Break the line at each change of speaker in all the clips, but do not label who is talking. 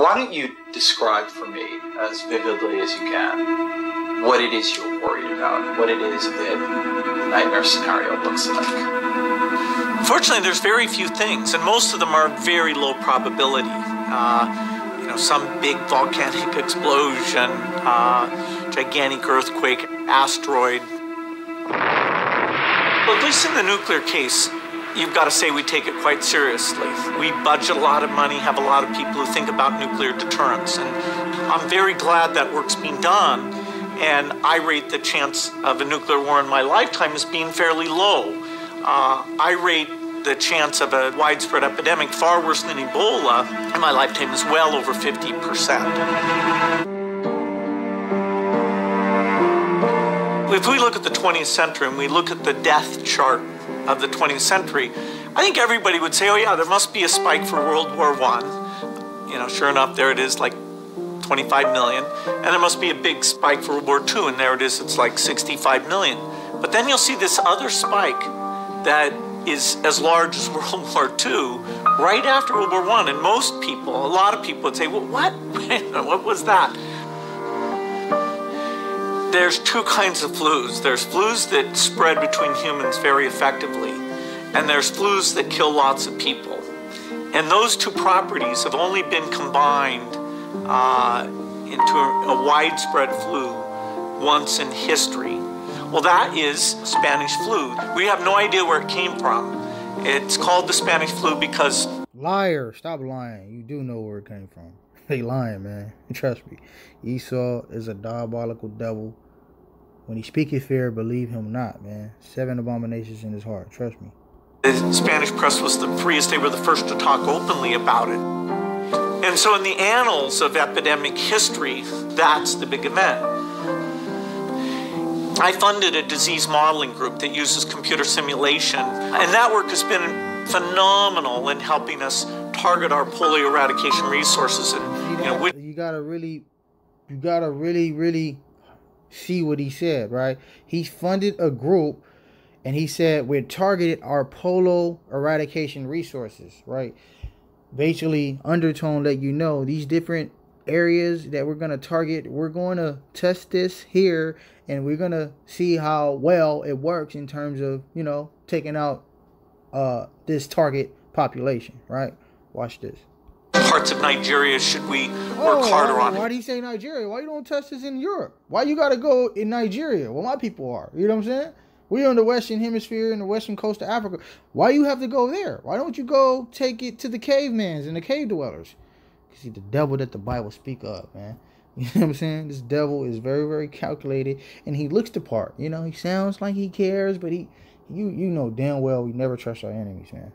why don't you describe for me, as vividly as you can, what it is you're worried about, what it is that the nightmare scenario looks like?
Unfortunately, there's very few things, and most of them are very low probability. Some big volcanic explosion, gigantic earthquake, asteroid. Well, at least in the nuclear case, you've got to say we take it quite seriously. We budget a lot of money, have a lot of people who think about nuclear deterrence, and I'm very glad that work's being done, and I rate the chance of a nuclear war in my lifetime as being fairly low. I rate the chance of a widespread epidemic far worse than Ebola in my lifetime is well over 50%. If we look at the 20th century and we look at the death chart of the 20th century, I think everybody would say, oh yeah, there must be a spike for World War I. Sure enough, there it is, like 25 million. And there must be a big spike for World War II, and there it is, it's like 65 million. But then you'll see this other spike that is as large as World War II right after World War I. And most people, a lot of people would say, well, what? What was that? There's two kinds of flus. There's flus that spread between humans very effectively, and there's flus that kill lots of people. And those two properties have only been combined into a widespread flu once in history. Well, that is Spanish flu. We have no idea where it came from. It's called the Spanish flu because...
Liar, stop lying. You do know where it came from. They lying, man. Trust me. Esau is a diabolical devil. When he speaketh fear, believe him not, man. 7 abominations in his heart. Trust me.
The Spanish press was the freest. They were the first to talk openly about it. And so in the annals of epidemic history, that's the big event. I funded a disease modeling group that uses computer simulation, and that work has been phenomenal in helping us target our polio eradication resources. And
you gotta really see what he said, right? He funded a group, and he said we targeted our polio eradication resources, right? Basically, undertone let you know these different areas that we're going to target, we're going to test this here, and we're going to see how well it works in terms of, taking out this target population, right? Watch this.
Parts of Nigeria should we work harder on?
Why do you say Nigeria? Why you don't test this in Europe? Why you got to go in Nigeria where my people are? You know what I'm saying? We're on the Western Hemisphere and the western coast of Africa. Why you have to go there? Why don't you go take it to the cavemans and the cave dwellers? See, the devil that the Bible speak of, man. You know what I'm saying? This devil is very, very calculated, and he looks the part. He sounds like he cares, but you know damn well we never trust our enemies, man.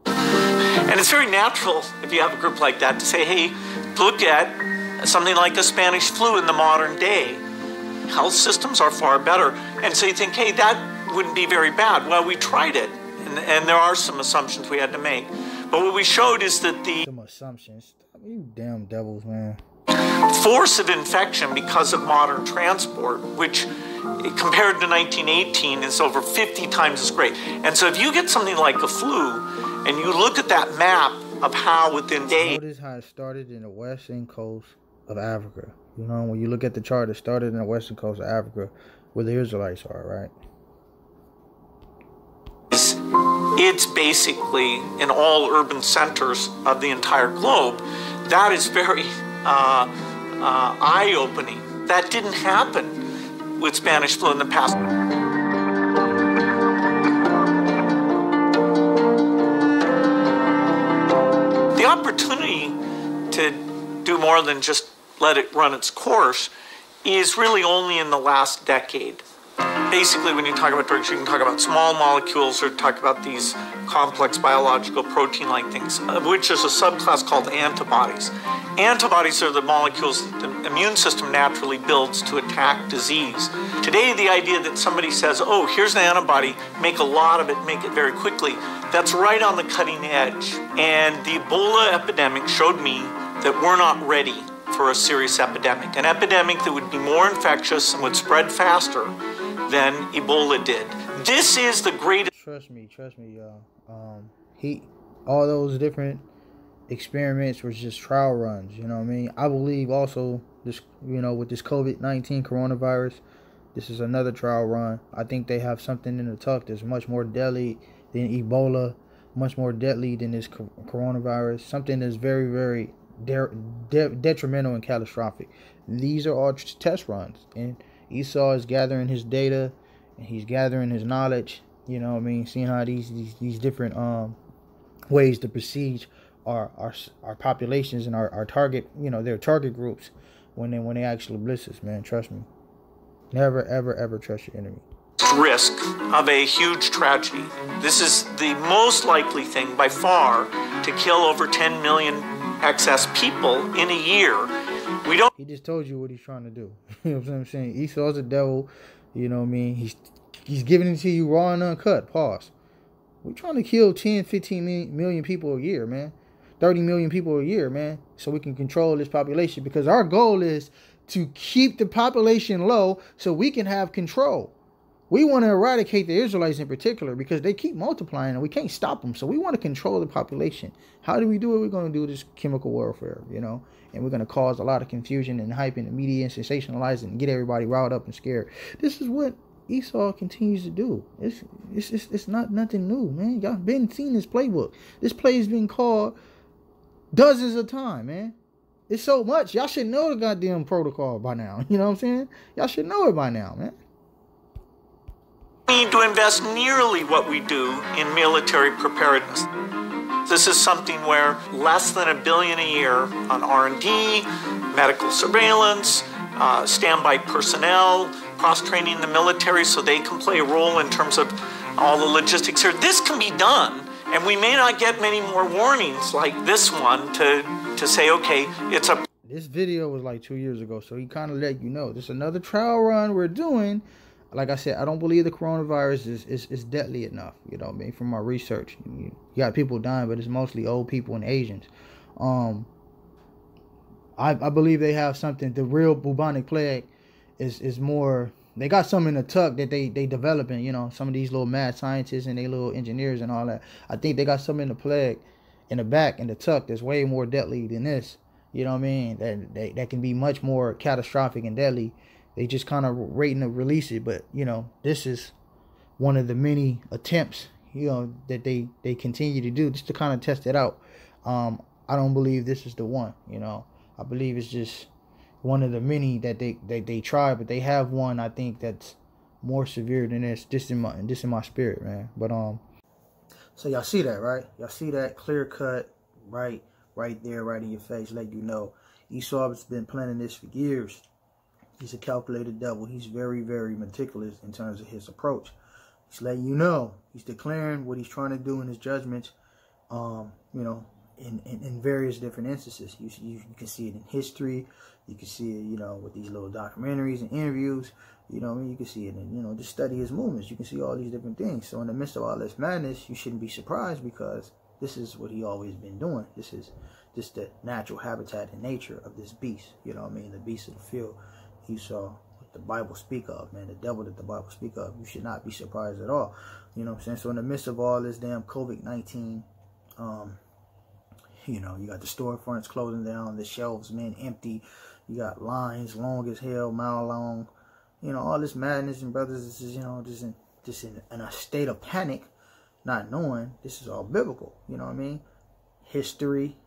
And it's very natural if you have a group like that to say, hey, look at something like the Spanish flu in the modern day. Health systems are far better. And so you think, hey, that wouldn't be very bad. Well, we tried it, and there are some assumptions we had to make. But what we showed is that
some assumptions. You damn devils, man.
Force of infection because of modern transport, which compared to 1918 is over 50 times as great. And so if you get something like a flu and you look at that map of how within days...
Notice how it started in the western coast of Africa. When you look at the chart, it started in the western coast of Africa where the Israelites are, right?
It's basically in all urban centers of the entire globe. That is very eye-opening. That didn't happen with Spanish flu in the past. The opportunity to do more than just let it run its course is really only in the last decade. Basically, when you talk about drugs, you can talk about small molecules or talk about these complex biological protein-like things, of which there's a subclass called antibodies. Antibodies are the molecules that the immune system naturally builds to attack disease. Today, the idea that somebody says, oh, here's an antibody, make a lot of it, make it very quickly, that's right on the cutting edge. And the Ebola epidemic showed me that we're not ready for a serious epidemic. An epidemic that would be more infectious and would spread faster than Ebola did. This is the greatest...
Trust me, y'all. All those different experiments were just trial runs. You know what I mean? I believe also this, you know, with this COVID-19 coronavirus, this is another trial run. I think they have something in the tuck that's much more deadly than Ebola, much more deadly than this coronavirus. Something that's very, very detrimental and catastrophic. These are all test runs, and Esau is gathering his data, and he's gathering his knowledge. You know what I mean? Seeing how these different ways to besiege our populations and our target, you know, their target groups when they actually blitz us, man. Trust me. Never, ever, ever trust your enemy.
Risk of a huge tragedy. This is the most likely thing by far to kill over 10 million excess people in a year. We don't.
He just told you what he's trying to do. You know what I'm saying? Esau's a devil. You know what I mean? He's giving it to you raw and uncut. Pause. We're trying to kill 10, 15 million people a year, man. 30 million people a year, man. So we can control this population, because our goal is to keep the population low so we can have control. We want to eradicate the Israelites in particular because they keep multiplying and we can't stop them. So we want to control the population. How do we do it? We're going to do this chemical warfare, you know, and we're going to cause a lot of confusion and hype in the media and sensationalize it and get everybody riled up and scared. This is what Esau continues to do. It's not nothing new, man. Y'all been seeing this playbook. This play has been called dozens of times, man. It's so much. Y'all should know the goddamn protocol by now. You know what I'm saying? Y'all should know it by now, man.
We need to invest nearly what we do in military preparedness. This is something where less than $1 billion a year on R&D, medical surveillance, standby personnel, cross-training the military so they can play a role in terms of all the logistics here. This can be done, and we may not get many more warnings like this one to say, okay, it's a...
This video was like 2 years ago, so he kind of let you know. This is another trial run we're doing. Like I said, I don't believe the coronavirus is deadly enough, you know what I mean, from my research. You got people dying, but it's mostly old people and Asians. I believe they have something. The real bubonic plague is more, they got something in the tuck that they developing, you know, some of these little mad scientists and they little engineers and all that. I think they got something in the plague, in the back, in the tuck, that's way more deadly than this. You know what I mean? That can be much more catastrophic and deadly. They just kind of waiting to release it, but you know, this is one of the many attempts, you know, that they continue to do just to kind of test it out. I don't believe this is the one, you know. I believe it's just one of the many that they try, but they have one I think that's more severe than this. Just in my spirit, man. But so y'all see that, right? Y'all see that clear cut, right there, right in your face, let you know Esau has been planning this for years. He's a calculated devil. He's very, very meticulous in terms of his approach. He's letting you know. He's declaring what he's trying to do in his judgments, you know, in various different instances. You can see it in history. You can see it, you know, with these little documentaries and interviews. You know, I mean, you can see it in, you know, just study his movements. You can see all these different things. So in the midst of all this madness, you shouldn't be surprised, because this is what he always been doing. This is just the natural habitat and nature of this beast. You know what I mean? The beast of the field. Esau, what the Bible speak of, man, the devil that the Bible speak of. You should not be surprised at all. You know what I'm saying? So in the midst of all this damn COVID-19, you know, you got the storefronts closing down, the shelves, man, empty. You got lines long as hell, mile long. You know, all this madness, and brothers, this is, you know, just in a state of panic, not knowing this is all biblical. You know what I mean? History.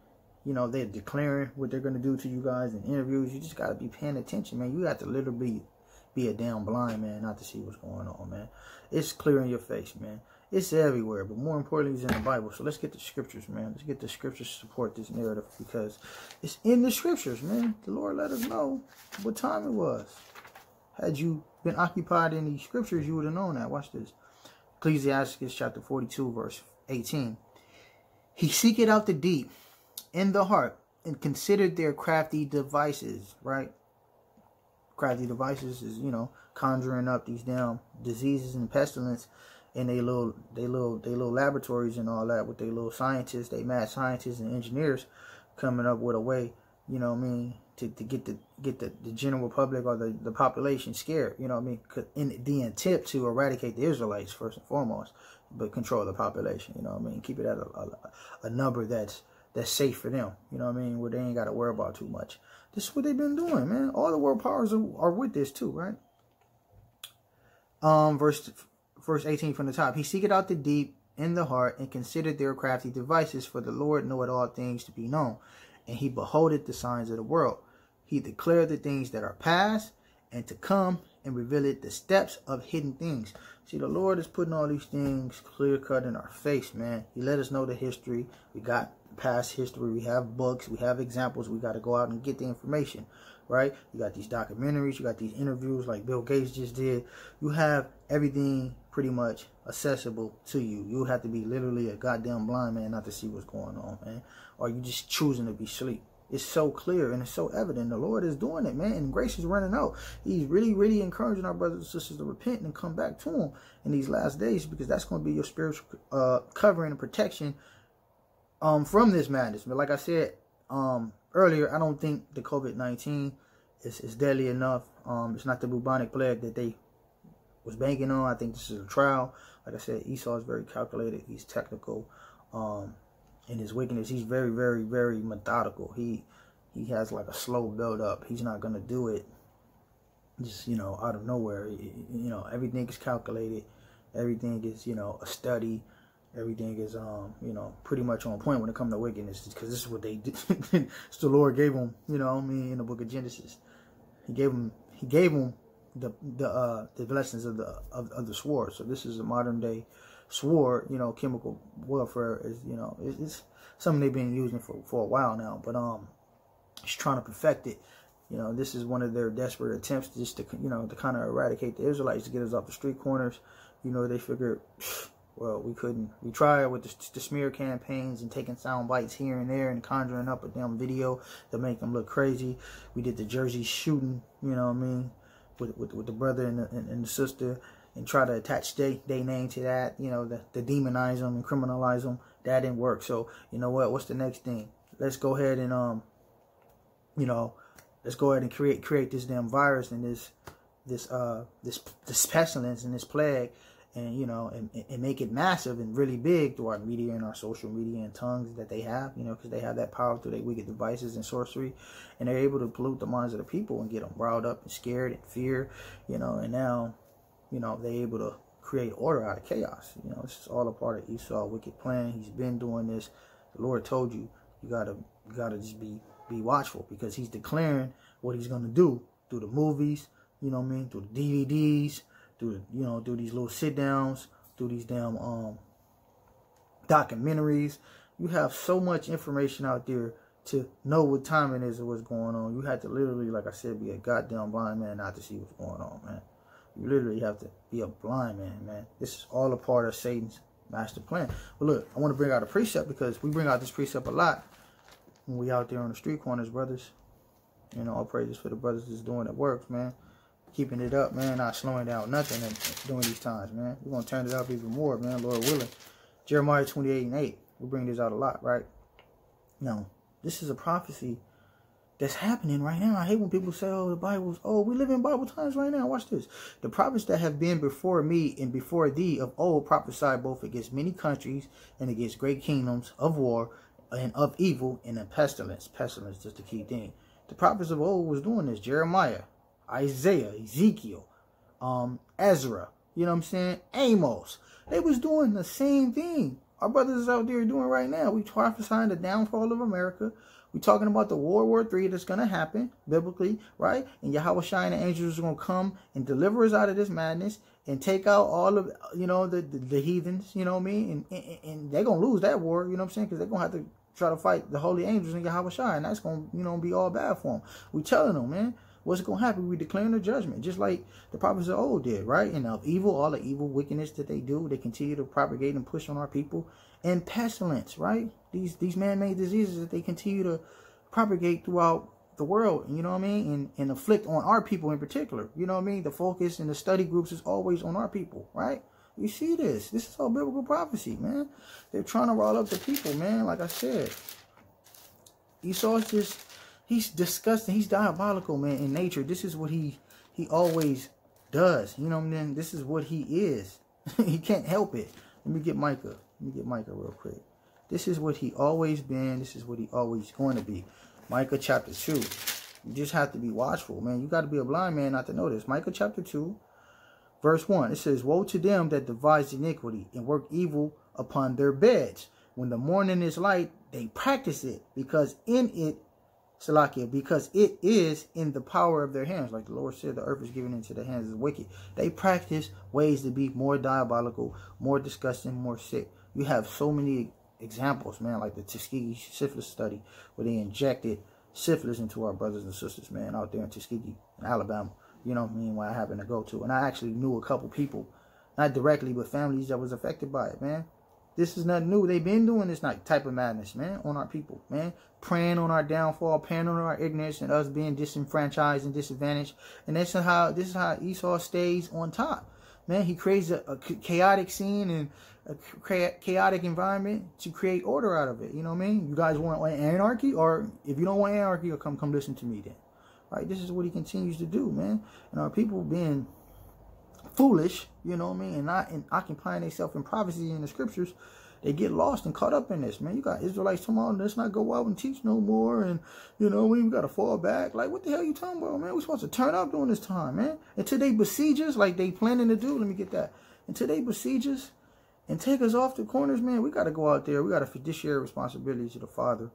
You know, they're declaring what they're going to do to you guys in interviews. You just got to be paying attention, man. You got to literally be a damn blind man not to see what's going on, man. It's clear in your face, man. It's everywhere, but more importantly, it's in the Bible. So let's get the scriptures, man. Let's get the scriptures to support this narrative, because it's in the scriptures, man. The Lord let us know what time it was. Had you been occupied in these scriptures, you would have known that. Watch this. Ecclesiastes chapter 42, verse 18. He seeketh out the deep in the heart, and considered their crafty devices, right? Crafty devices is, you know, conjuring up these damn diseases and pestilence in they little laboratories and all that, with their little scientists, they mad scientists and engineers coming up with a way, you know what I mean, to get the general public or the population scared, you know what I mean, in the intent to eradicate the Israelites first and foremost, but control the population, you know what I mean, keep it at a number that's that's safe for them. You know what I mean? Where they ain't got to worry about too much. This is what they've been doing, man. All the world powers are with this too, right? Verse 18 from the top. He seeketh out the deep in the heart, and considered their crafty devices, for the Lord knoweth all things to be known, and he beholdeth the signs of the world. He declared the things that are past and to come, and revealeth the steps of hidden things. See, the Lord is putting all these things clear cut in our face, man. He let us know the history. We got past history. We have books. We have examples. We got to go out and get the information, right? You got these documentaries. You got these interviews like Bill Gates just did. You have everything pretty much accessible to you. You have to be literally a goddamn blind man not to see what's going on, man. Or you just choosing to be asleep. It's so clear and it's so evident. The Lord is doing it, man. And grace is running out. He's really, really encouraging our brothers and sisters to repent and come back to him in these last days, because that's going to be your spiritual covering and protection from this madness. But like I said earlier, I don't think the COVID-19 is deadly enough. It's not the bubonic plague that they was banking on. I think this is a trial. Like I said, Esau is very calculated. He's technical. In his wickedness, he's very, very, very methodical. He has like a slow build up. He's not gonna do it just, you know, out of nowhere. You know, everything is calculated. Everything is, you know, a study. Everything is, you know, pretty much on point when it comes to wickedness, because this is what they did. So the Lord gave them, you know, in the book of Genesis, He gave them the blessings of the sword. So this is a modern day sword. You know, chemical warfare is, you know, it's something they've been using for a while now, but he's trying to perfect it. You know, this is one of their desperate attempts just to, you know, to kind of eradicate the Israelites, to get us off the street corners. You know, they figured, well, we couldn't. We tried with the smear campaigns and taking sound bites here and there and conjuring up a damn video to make them look crazy. We did the Jersey shooting, you know what I mean, with the brother and the sister, and try to attach their name to that, you know, to demonize them and criminalize them. That didn't work. So, you know what? What's the next thing? Let's go ahead and, you know, let's go ahead and create this damn virus and this pestilence and this plague, and, you know, and make it massive and really big through our media and our social media and tongues that they have, you know, because they have that power through their wicked devices and sorcery, and they're able to pollute the minds of the people and get them riled up and scared and fear, you know, and now, you know, they're able to create order out of chaos. You know, this is all a part of Esau's wicked plan. He's been doing this. The Lord told you, you gotta just be watchful, because he's declaring what he's gonna do through the movies, you know what I mean, through the DVDs, through, you know, through these little sit downs, through these damn documentaries. You have so much information out there to know what time it is and what's going on. You have to literally, like I said, be a goddamn blind man not to see what's going on, man. You literally have to be a blind man. This is all a part of Satan's master plan. But look, I want to bring out a precept, because we bring out this precept a lot when we out there on the street corners, brothers. You know, all praises for the brothers that's doing it works, man. Keeping it up, man. Not slowing down nothing during these times, man. We're going to turn it up even more, man, Lord willing. Jeremiah 28:8. We bring this out a lot, right? Now, this is a prophecy that's happening right now. I hate when people say, oh, the Bible's, oh, we live in Bible times right now. Watch this. The prophets that have been before me and before thee of old prophesied both against many countries and against great kingdoms of war and of evil and of pestilence. Pestilence is the key thing. The prophets of old was doing this. Jeremiah, Isaiah, Ezekiel, Ezra, you know what I'm saying? Amos. They was doing the same thing our brothers is out there doing right now. We prophesying the downfall of America. We talking about the World War III that's going to happen biblically, right? And Yahweh Shai and the angels are going to come and deliver us out of this madness and take out all of, you know, the heathens, you know what I mean? And they're going to lose that war, you know what I'm saying? Because they're going to have to try to fight the holy angels and Yahweh Shai, and that's going to, you know, be all bad for them. We telling them, man, what's going to happen? We declaring the judgment, just like the prophets of old did, right? And of evil, all the evil wickedness that they do, they continue to propagate and push on our people. And pestilence, right? These man-made diseases that they continue to propagate throughout the world, you know what I mean? And afflict on our people in particular, you know what I mean? The focus and the study groups is always on our people, right? You see this. This is all biblical prophecy, man. They're trying to rile up the people, man. Like I said, Esau's just, he's disgusting. He's diabolical, man, in nature. This is what he always does. You know what I mean? This is what he is. He can't help it. Let me get Micah. Let me get Micah real quick. This is what he always been. This is what he always going to be. Micah chapter 2. You just have to be watchful, man. You got to be a blind man not to know this. Micah chapter 2, verse 1. It says, woe to them that devise iniquity and work evil upon their beds. When the morning is light, they practice it, because in it, Salakia, because it is in the power of their hands. Like the Lord said, the earth is given into the hands of the wicked. They practice ways to be more diabolical, more disgusting, more sick. You have so many examples, man, like the Tuskegee syphilis study, where they injected syphilis into our brothers and sisters, man, out there in Tuskegee, in Alabama. You know what I mean? Where I happened to go to. And I actually knew a couple people, not directly, but families that was affected by it, man. This is nothing new. They've been doing this type of madness, man, on our people, man. Preying on our downfall, preying on our ignorance, and us being disenfranchised and disadvantaged. And this is how Esau stays on top, man. He creates a chaotic scene and a chaotic environment to create order out of it. You know what I mean? You guys want anarchy, or if you don't want anarchy, or come listen to me then. All right, this is what he continues to do, man. And our people being foolish, you know what I mean, and not occupying themselves in prophecy in the scriptures, they get lost and caught up in this, man. You got Israelites tomorrow, let's not go out and teach no more, and you know, we got to fall back. Like, what the hell you talking about, man? We're supposed to turn up during this time, man. Until they besiege us, like they planning to do. Let me get that. Until they besiege us and take us off the corners, man, we got to go out there. We got a fiduciary responsibility to the Father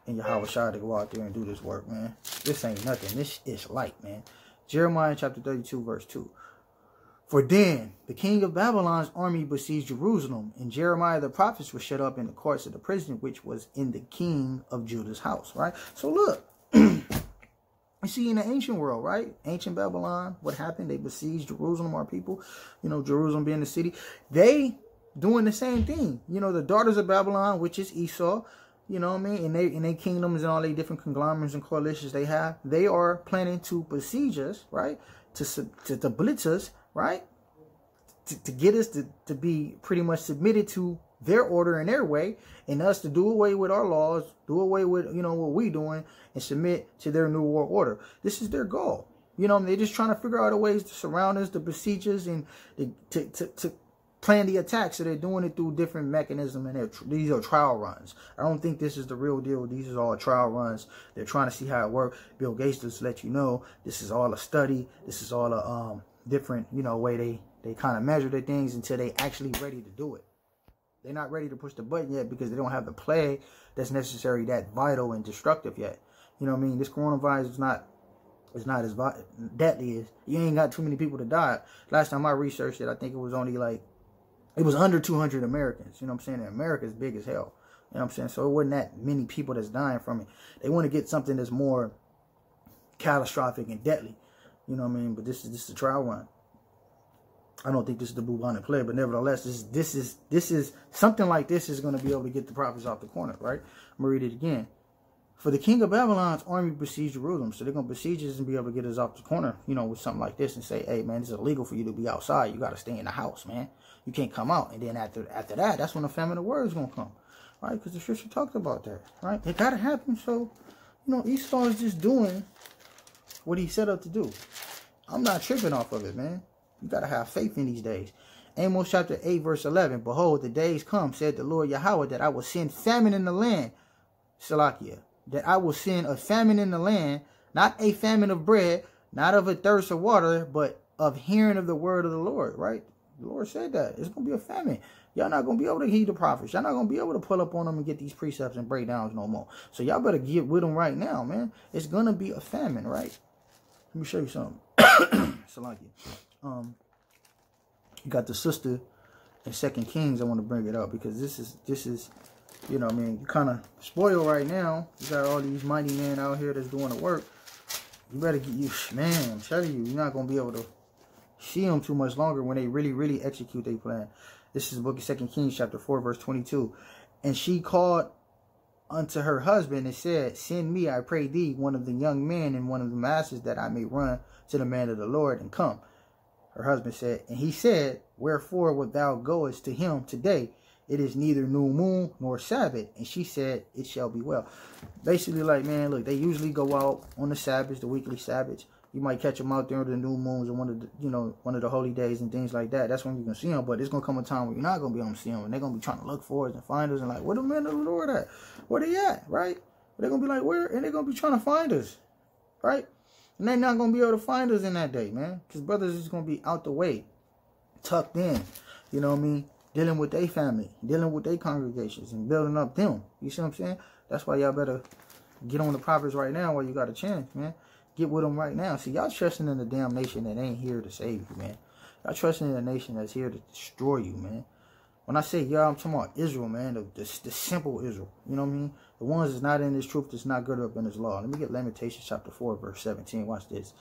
and Yahweh Shai to go out there and do this work, man. This ain't nothing. This is light, man. Jeremiah chapter 32, verse 2. For then the king of Babylon's army besieged Jerusalem, and Jeremiah the prophet was shut up in the courts of the prison, which was in the king of Judah's house, right? So look, you see in the ancient world, right? Ancient Babylon, what happened? They besieged Jerusalem, our people, you know, Jerusalem being the city. They doing the same thing. You know, the daughters of Babylon, which is Esau, you know what I mean? And they kingdoms and all they different conglomerates and coalitions they have, they are planning to besiege us, right? To blitz us, right? To get us to be pretty much submitted to their order and their way, and us to do away with our laws, do away with, you know, what we doing, and submit to their new world order. This is their goal. You know, they're just trying to figure out ways to surround us, to besiege us, and to plan the attack. So they're doing it through different mechanisms, and these are trial runs. I don't think this is the real deal. These are all trial runs. They're trying to see how it works. Bill Gates just let you know this is all a study. This is all a different, you know, way they kind of measure their things until they actually ready to do it. They're not ready to push the button yet because they don't have the play that's necessary, that vital and destructive yet. You know what I mean? This coronavirus is not as deadly as, you ain't got too many people to die. Last time I researched it, I think it was only like, it was under 200 Americans. You know what I'm saying? And America's big as hell. You know what I'm saying? So it wasn't that many people that's dying from it. They want to get something that's more catastrophic and deadly. You know what I mean? But this is a trial run. I don't think this is the bubonic plague, but nevertheless, this is something like this is going to be able to get the prophets off the corner, right? I'm going to read it again. For the king of Babylon's army besieged Jerusalem. So they're going to besiege us and be able to get us off the corner, you know, with something like this and say, hey, man, it's illegal for you to be outside. You got to stay in the house, man. You can't come out. And then after that, that's when the famine of words is going to come, right? Because the scripture talked about that, right? It got to happen. So, you know, Esau is just doing what he set up to do. I'm not tripping off of it, man. You got to have faith in these days. Amos chapter 8, verse 11. Behold, the days come, said the Lord Yahweh, that I will send famine in the land. Salakia. That I will send a famine in the land, not a famine of bread, not of a thirst of water, but of hearing of the word of the Lord, right? The Lord said that. It's going to be a famine. Y'all not going to be able to heed the prophets. Y'all not going to be able to pull up on them and get these precepts and breakdowns no more. So y'all better get with them right now, man. It's going to be a famine, right? Let me show you something. Salakia. You got the sister in 2 Kings. I want to bring it up because this is, you know, I mean, you kind of spoiled right now. You got all these mighty men out here that's doing the work. You better get you, man. I'm telling you, you're not gonna be able to see them too much longer when they really execute their plan. This is the book of 2 Kings, chapter 4, verse 22. And she called unto her husband and said, send me, I pray thee, one of the young men and one of the masters, that I may run to the man of the Lord and come. Her husband said, and he said, wherefore wilt thou goest to him today? It is neither new moon nor Sabbath. And she said, it shall be well. Basically, like, man, look, they usually go out on the Sabbath, the weekly Sabbath, You might catch them out there on the new moons or one of the holy days and things like that. That's when you can see them. But it's gonna come a time where you're not gonna be able to see them, and they're gonna be trying to look for us and find us, and like, where the men of the Lord at? Where they at? Right? They're gonna be like, where? And they're gonna be trying to find us, right? And they're not gonna be able to find us in that day, man, because brothers is gonna be out the way, tucked in. You know what I mean? Dealing with their family, dealing with their congregations, and building up them. You see what I'm saying? That's why y'all better get on the prophets right now while you got a chance, man. Get with them right now. See, y'all trusting in the damn nation that ain't here to save you, man. Y'all trusting in a nation that's here to destroy you, man. When I say y'all, I'm talking about Israel, man. The simple Israel. You know what I mean? The ones that's not in this truth, that's not good up in his law. Let me get Lamentations chapter 4, verse 17. Watch this.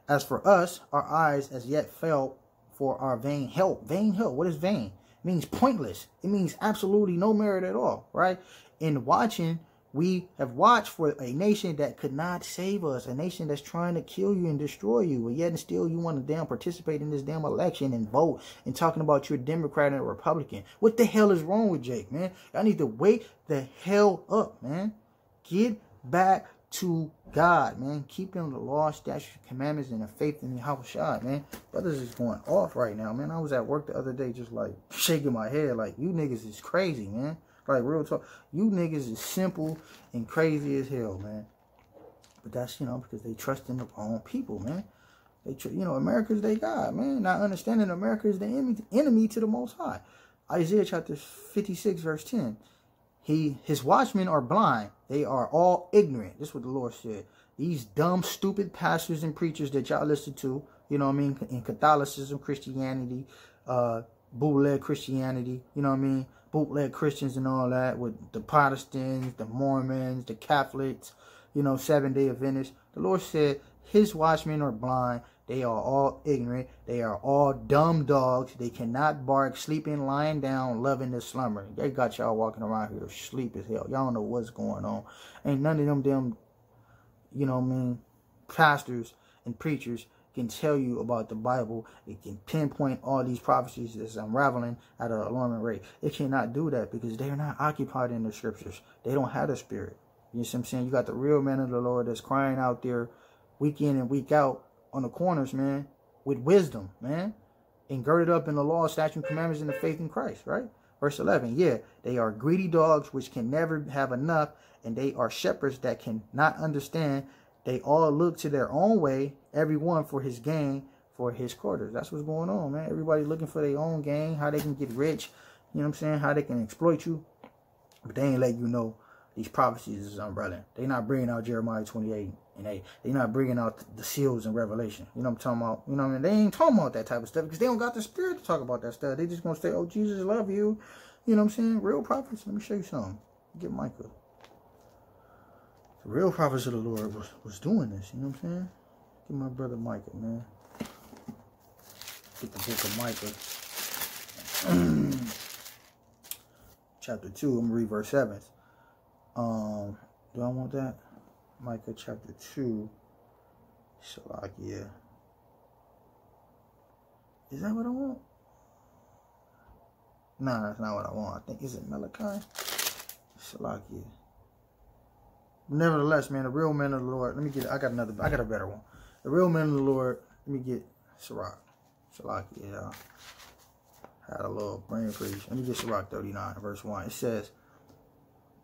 As for us, our eyes as yet fell for our vain help. Vain help. What is vain? It means pointless. It means absolutely no merit at all, right? In watching, we have watched for a nation that could not save us, a nation that's trying to kill you and destroy you, and yet and still you want to damn participate in this damn election and vote and talking about you're a Democrat and a Republican. What the hell is wrong with Jake, man? Y'all need to wake the hell up, man. Get back to God, man. Keeping the law, statutes, commandments, and the faith in Yahweh, man. Brothers is going off right now, man. I was at work the other day just like shaking my head like, you niggas is crazy, man. Like, real talk. You niggas is simple and crazy as hell, man. But that's, because they trust in the wrong people, man. America's their God, man. Not understanding America is the enemy to the Most High. Isaiah chapter 56, verse 10. His watchmen are blind. They are all ignorant. This is what the Lord said. These dumb, stupid pastors and preachers that y'all listen to, you know what I mean, in Catholicism, Christianity, bootleg Christianity, you know what I mean, bootleg Christians and all that, with the Protestants, the Mormons, the Catholics, Seventh-day Adventists. The Lord said his watchmen are blind. They are all ignorant. They are all dumb dogs. They cannot bark, sleeping, lying down, loving the slumber. They got y'all walking around here sleep as hell. Y'all don't know what's going on. Ain't none of them pastors and preachers can tell you about the Bible. It can pinpoint all these prophecies that's unraveling at an alarming rate. It cannot do that because they're not occupied in the scriptures. They don't have the spirit. You know what I'm saying? You got the real men of the Lord that's crying out there week in and week out on the corners, man, with wisdom, man, and girded up in the law, statutes, commandments, and the faith in Christ, right? Verse 11, yeah, they are greedy dogs which can never have enough, and they are shepherds that can not understand. They all look to their own way, everyone for his gain, for his quarters. That's what's going on, man. Everybody looking for their own gain, how they can get rich, you know what I'm saying, how they can exploit you, but they ain't let you know these prophecies is unraveling. They not bringing out Jeremiah 28. And they not bringing out the seals in Revelation. You know what I'm talking about? You know what I mean? They ain't talking about that type of stuff because they don't got the spirit to talk about that stuff. They just going to say, oh, Jesus love you. You know what I'm saying? Real prophets. Let me show you something. Get Micah. The real prophets of the Lord was doing this. You know what I'm saying? Get my brother Micah, man. Get the book of Micah. Chapter 2. I'm going to read verse 7. Do I want that? Micah chapter 2. Shalakia. Is that what I want? Nah, that's not what I want. I think, is it Malachi? Shalakia. Nevertheless, man, the real men of the Lord. Let me get, I got a better one. The real men of the Lord. Let me get Sirach. Shalakia, y'all. Had a little brain freeze. Let me get Sirach 39, verse 1. It says,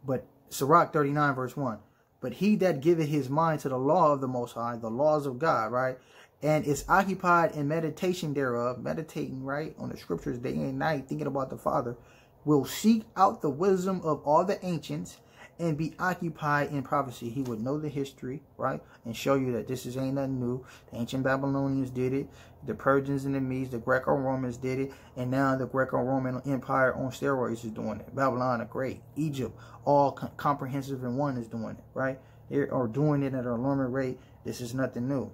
but Sirach 39, verse 1. But he that giveth his mind to the law of the Most High, the laws of God, right, and is occupied in meditation thereof, meditating, right, on the scriptures day and night, thinking about the Father, will seek out the wisdom of all the ancients and be occupied in prophecy. He would know the history, right, and show you that this ain't nothing new. The ancient Babylonians did it. The Persians and the Medes, the Greco-Romans did it. And now the Greco-Roman Empire on steroids is doing it. Babylon the Great, Egypt, all comprehensive in one is doing it, right? They are doing it at an alarming rate. This is nothing new.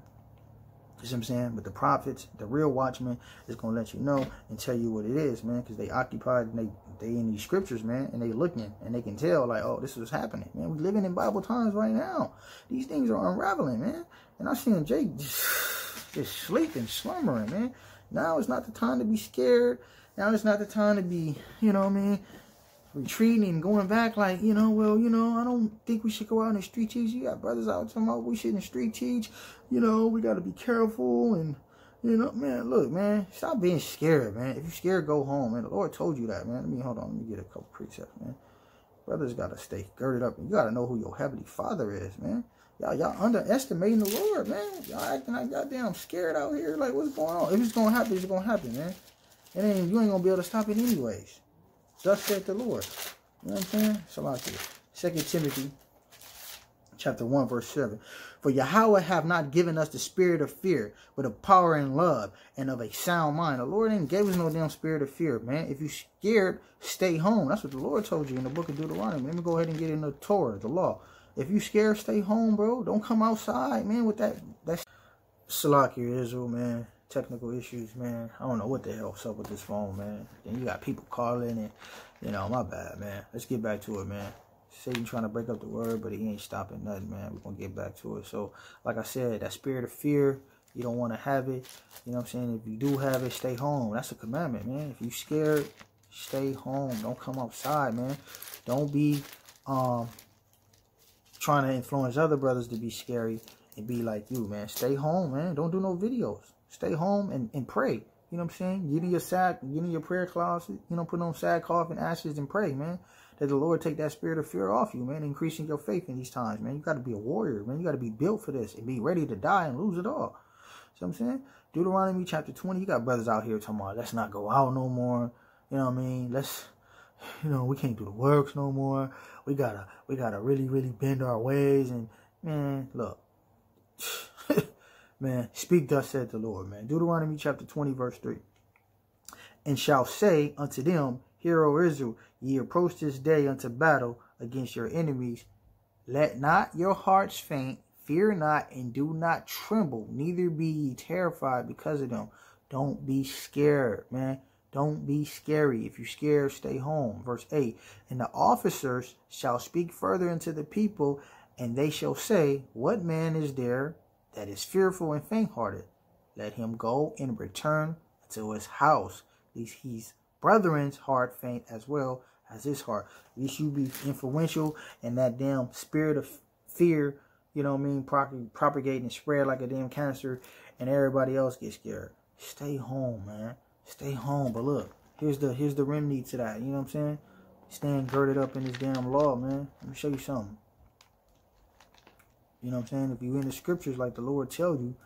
You see what I'm saying? But the prophets, the real watchmen, is going to let you know and tell you what it is, man, because they occupied and they in these scriptures, man, and they looking and they can tell, like, oh, this is happening, man. We're living in Bible times right now. These things are unraveling, man. And I'm seeing Jake just sleeping, slumbering, man. Now it's not the time to be scared. Now it's not the time to be, you know what I mean, retreating and going back like, you know, well, you know, I don't think we should go out in the street teach. You got brothers out talking about we shouldn't street teach. You know, we got to be careful. And, you know, man, look, man, stop being scared, man. If you're scared, go home, man. The Lord told you that, man. Hold on. Let me get a couple precepts, man. Brothers got to stay girded up. And you got to know who your heavenly Father is, man. Y'all underestimating the Lord, man. Y'all acting like goddamn scared out here. Like, what's going on? If it's going to happen, it's going to happen, man. And then you ain't going to be able to stop it anyways. Thus said the Lord. You know what I'm saying? So like this. 2 Timothy chapter 1, verse 7. For Yahweh have not given us the spirit of fear, but of power and love and of a sound mind. The Lord ain't gave us no damn spirit of fear, man. If you scared, stay home. That's what the Lord told you in the book of Deuteronomy. Let me go ahead and get in the Torah, the law. If you scared, stay home, bro. Don't come outside, man, with that. That's Salakia, Israel, man. Technical issues, man. I don't know what the hell's up with this phone, man. Then you got people calling and, you know, my bad, man. Let's get back to it, man. Satan trying to break up the word, but he ain't stopping nothing, man. We're going to get back to it. So, like I said, that spirit of fear, you don't want to have it. You know what I'm saying? If you do have it, stay home. That's a commandment, man. If you scared, stay home. Don't come outside, man. Don't be trying to influence other brothers to be scary and be like you, man. Stay home, man. Don't do no videos. Stay home and pray. You know what I'm saying? Get in your sack, get in your prayer closet, you know, put on sackcloth and ashes and pray, man. That the Lord take that spirit of fear off you, man, increasing your faith in these times, man. You got to be a warrior, man. You got to be built for this and be ready to die and lose it all. See what I'm saying? Deuteronomy chapter 20, you got brothers out here talking about, let's not go out no more. You know what I mean? Let's, you know, we can't do the works no more. We gotta really, really bend our ways. And, man, look. Man, speak thus said the Lord, man. Deuteronomy chapter 20, verse 3. And shall say unto them, Hear, O Israel, ye approach this day unto battle against your enemies. Let not your hearts faint, fear not, and do not tremble, neither be ye terrified because of them. Don't be scared, man. Don't be scary. If you're scared, stay home. Verse 8. And the officers shall speak further unto the people, and they shall say, What man is there that is fearful and faint-hearted? Let him go and return to his house, lest his brethren's heart faint as well as his heart. At least you be influential, and that damn spirit of fear, you know what I mean, propagate and spread like a damn cancer, and everybody else gets scared. Stay home, man. Stay home. But look, here's the remedy to that. You know what I'm saying? Stand girded up in this damn law, man. Let me show you something. You know what I'm saying? If you in the scriptures like the Lord tell you,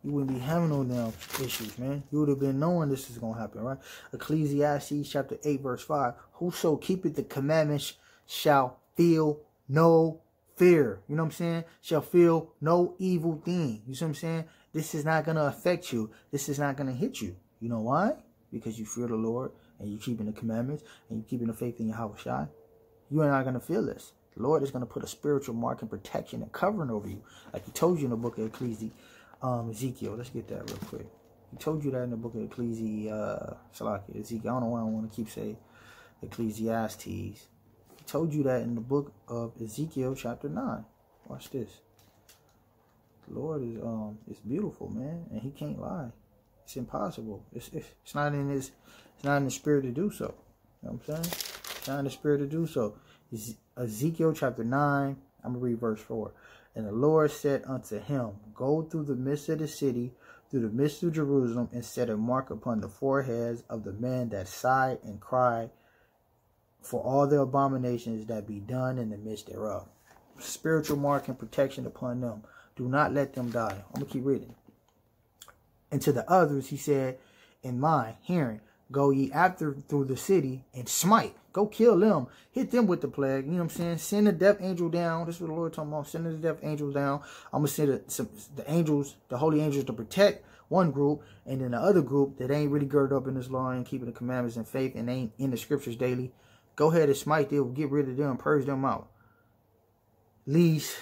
you wouldn't be having no damn issues, man. You would have been knowing this is going to happen, right? Ecclesiastes chapter 8, verse 5. Whoso keepeth the commandments shall feel no fear. You know what I'm saying? Shall feel no evil thing. You see what I'm saying? This is not going to affect you. This is not going to hit you. You know why? Because you fear the Lord and you're keeping the commandments and you're keeping the faith in Yahweh Shai. You are not going to feel this. The Lord is going to put a spiritual mark and protection and covering over you. Like he told you in the book of Ezekiel. Let's get that real quick. He told you that in the book of Ezekiel. I don't know why I want to keep saying Ecclesiastes. He told you that in the book of Ezekiel chapter 9. Watch this. The Lord is beautiful, man. And he can't lie. It's impossible. It's not in his, it's not in the spirit to do so. You know what I'm saying? It's not in the spirit to do so. Ezekiel chapter 9, I'm going to read verse 4. And the Lord said unto him, Go through the midst of the city, through the midst of Jerusalem, and set a mark upon the foreheads of the men that sigh and cry for all the abominations that be done in the midst thereof. Spiritual mark and protection upon them. Do not let them die. I'm going to keep reading. And to the others he said, in my hearing, Go ye after through the city and smite. Go kill them. Hit them with the plague. You know what I'm saying? Send the death angel down. This is what the Lord talking about. Send the death angels down. I'm going to send the angels, the holy angels, to protect one group. And then the other group that ain't really girded up in this law and keeping the commandments and faith and ain't in the scriptures daily. Go ahead and smite them. Get rid of them. Purge them out. Least,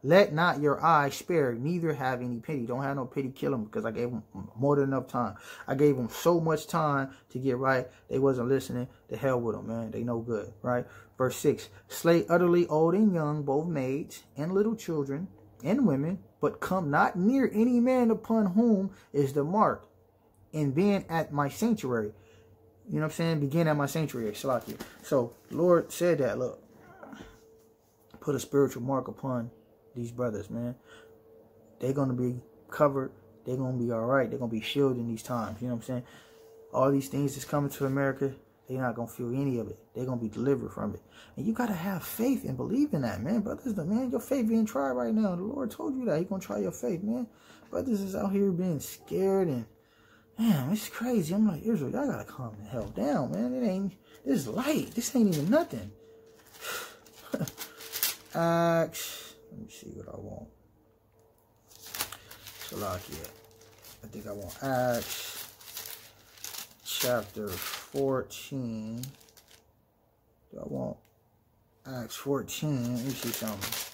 let not your eye spare, neither have any pity. Don't have no pity, kill them, because I gave them more than enough time. I gave them so much time to get right. They wasn't listening. The hell with them, man. They no good, right? Verse 6. Slay utterly old and young, both maids and little children and women, but come not near any man upon whom is the mark, and being at my sanctuary. You know what I'm saying? Begin at my sanctuary, Salakia. So the Lord said that, look, put a spiritual mark upon these brothers, man. They're going to be covered. They're going to be all right. They're going to be shielded in these times. You know what I'm saying? All these things that's coming to America, they're not going to feel any of it. They're going to be delivered from it. And you got to have faith and believe in that, man. Brothers, man, your faith being tried right now. The Lord told you that. He's going to try your faith, man. Brothers is out here being scared and, man, it's crazy. I'm like, Israel, y'all got to calm the hell down, man. This is light. This ain't even nothing. Acts, let me see what I want. Salakia. I think I want Acts chapter 14. Do I want Acts 14? Let me see something.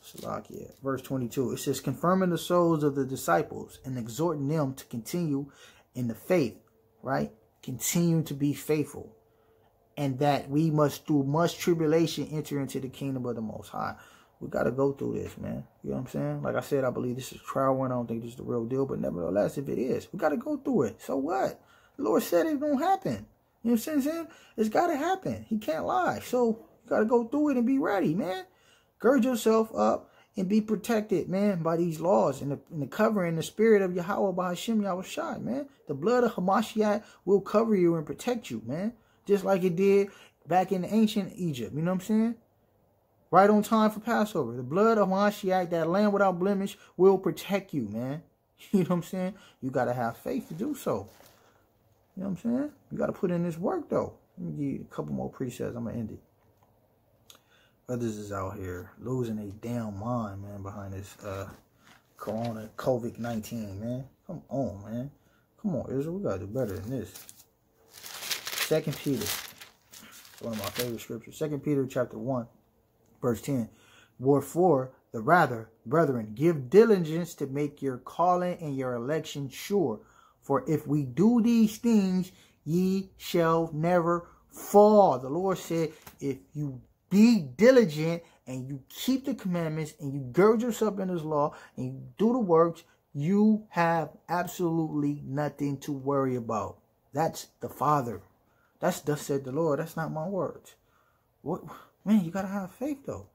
Salakia. Verse 22. It says, confirming the souls of the disciples and exhorting them to continue in the faith, right? Continue to be faithful. And that we must, through much tribulation, enter into the kingdom of the Most High. We got to go through this, man. You know what I'm saying? Like I said, I believe this is a trial one. I don't think this is the real deal. But nevertheless, if it is, we got to go through it. So what? The Lord said it's going to happen. You know what I'm saying? It's got to happen. He can't lie. So you got to go through it and be ready, man. Gird yourself up and be protected, man, by these laws and the covering, the spirit of Yahweh by Hashem Yahushai, man. The blood of Hamashiach will cover you and protect you, man. Just like it did back in the ancient Egypt. You know what I'm saying? Right on time for Passover. The blood of Mashiach, that lamb without blemish, will protect you, man. You know what I'm saying? You got to have faith to do so. You know what I'm saying? You got to put in this work, though. Let me give you a couple more precepts. I'm going to end it. Others is out here losing a damn mind, man, behind this corona, COVID-19, man. Come on, man. Come on, Israel. We got to do better than this. 2 Peter, one of my favorite scriptures. 2 Peter chapter 1, verse 10. Wherefore, the rather, brethren, give diligence to make your calling and your election sure. For if we do these things, ye shall never fall. The Lord said, if you be diligent and you keep the commandments and you gird yourself in His law and you do the works, you have absolutely nothing to worry about. That's the Father. That's thus said the Lord. That's not my words. What, man, you got to have faith, though.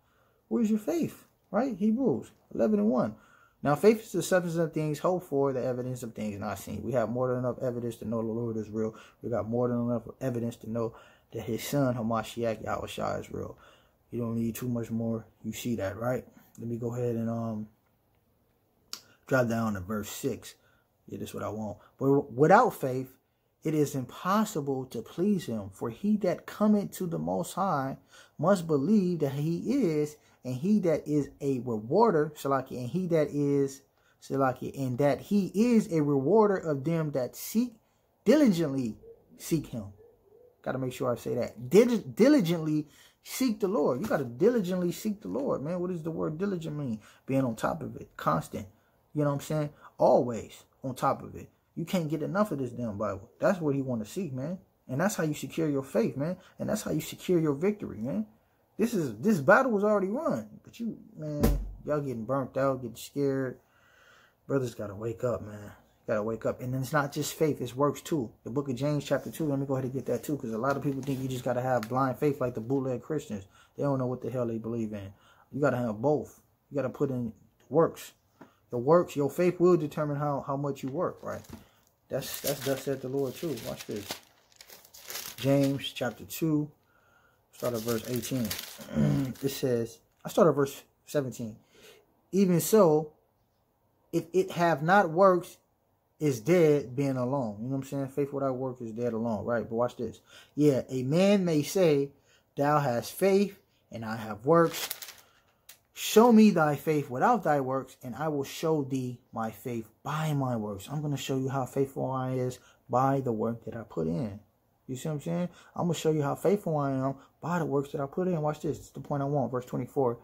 Where's your faith? Right? Hebrews 11:1. Now, faith is the substance of things hoped for, the evidence of things not seen. We have more than enough evidence to know the Lord is real. We got more than enough evidence to know that His Son, Hamashiach Yahushua, is real. You don't need too much more. You see that, right? Let me go ahead and drop down to verse 6. Yeah, that's what I want. But without faith, it is impossible to please Him. For he that cometh to the Most High must believe that He is, and He that is a rewarder, Salaki, and He that is, Salaki, and that He is a rewarder of them that diligently seek Him. Got to make sure I say that. Diligently seek the Lord. You got to diligently seek the Lord, man. What does the word diligent mean? Being on top of it. Constant. You know what I'm saying? Always on top of it. You can't get enough of this damn Bible. That's what He want to see, man. And that's how you secure your faith, man. And that's how you secure your victory, man. This battle was already won. But you, man, y'all getting burnt out, getting scared. Brothers got to wake up, man. Got to wake up. And then it's not just faith. It's works, too. The book of James, chapter 2. Let me go ahead and get that, too. Because a lot of people think you just got to have blind faith like the bootleg Christians. They don't know what the hell they believe in. You got to have both. You got to put in works. The works, your faith will determine how much you work, right? That's thus said the Lord too. Watch this. James chapter 2, start at verse 18. It says, I start at verse 17. Even so, if it have not works, is dead being alone. You know what I'm saying? Faith without work is dead alone, right? But watch this. Yeah, a man may say, thou hast faith, and I have works. Show me thy faith without thy works, and I will show thee my faith by my works. I'm going to show you how faithful I is by the work that I put in. You see what I'm saying? I'm going to show you how faithful I am by the works that I put in. Watch this. It's the point I want. Verse 24.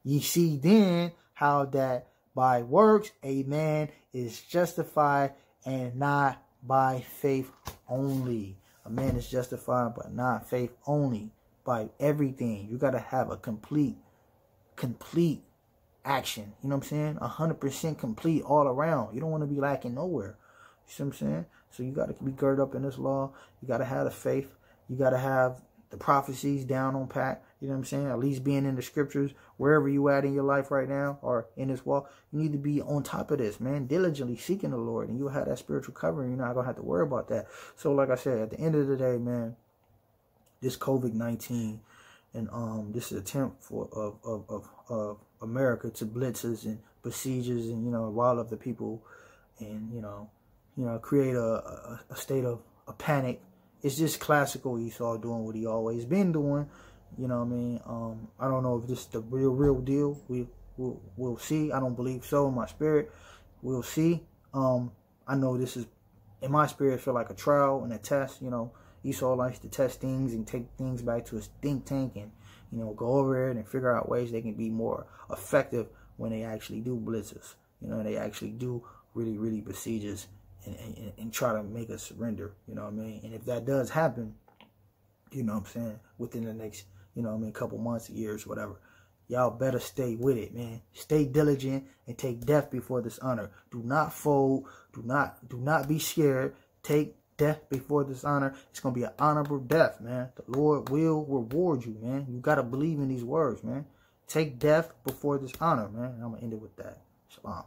Ye see then how that by works a man is justified, and not by faith only. A man is justified, but not faith only. By everything. You got to have a complete action. You know what I'm saying? 100% complete all around. You don't want to be lacking nowhere. see what I'm saying? So you got to be girded up in this law. You got to have the faith. You got to have the prophecies down on pat. You know what I'm saying? At least being in the scriptures, wherever you at in your life right now or in this walk, you need to be on top of this, man. Diligently seeking the Lord, and you'll have that spiritual covering. You're not going to have to worry about that. So like I said, at the end of the day, man, this COVID-19 and this attempt of America to blitzes and besiegers and, you know, rile up the people and, you know, create a state of a panic. It's just classical Esau doing what he always been doing. You know what I mean? I don't know if this is the real deal. We'll see. I don't believe so in my spirit. We'll see. I know this is, in my spirit, feel like a trial and a test. You know, Esau likes to test things and take things back to his think tank and, you know, go over it and figure out ways they can be more effective when they actually do blitzes. You know, they actually do really besiege us and try to make us surrender. You know what I mean? And if that does happen, you know what I'm saying, within the next, you know what I mean, couple months, years, whatever, y'all better stay with it, man. Stay diligent and take death before dishonor. Do not fold. Do not be scared. Take death before dishonor. It's going to be an honorable death, man. The Lord will reward you, man. You got to believe in these words, man. Take death before dishonor, man. And I'm going to end it with that. Shalom.